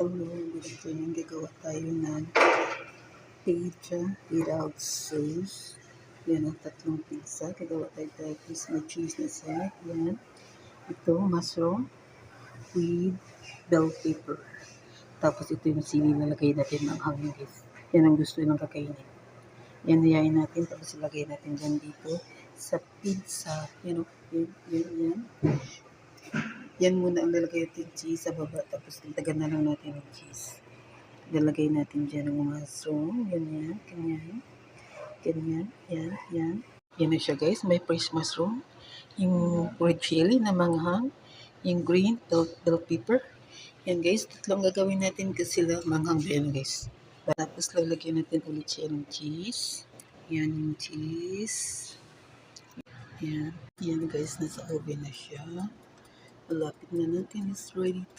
Hello, good afternoon. Gagawa tayo ng pizza without sauce. Yan ang tatlong pizza. Gagawa tayo tapos may cheese na side. Yan. Ito, mushroom with bell pepper. Tapos ito yung sili na lagay natin ng hangin guys. Yan ang gusto ng kakainin. Yan niyayin natin. Tapos ilagay natin dyan dito sa pizza. Yan o. Yan. Yan muna ang lalagay natin cheese sa baba. Tapos tagan na lang natin yung cheese. Lalagay natin dyan ng mushroom. Ganyan. Yan. Yan na siya guys. May fresh mushroom. Yung red chili na manghang. Yung green bell pepper. Yan guys. Tatlong gagawin natin kasi sila manghang yan guys. Tapos lalagyan natin ulit siya ng cheese. Yan yung cheese. Yan guys. Nasa oven na siya. Malapit na natin. It's ready to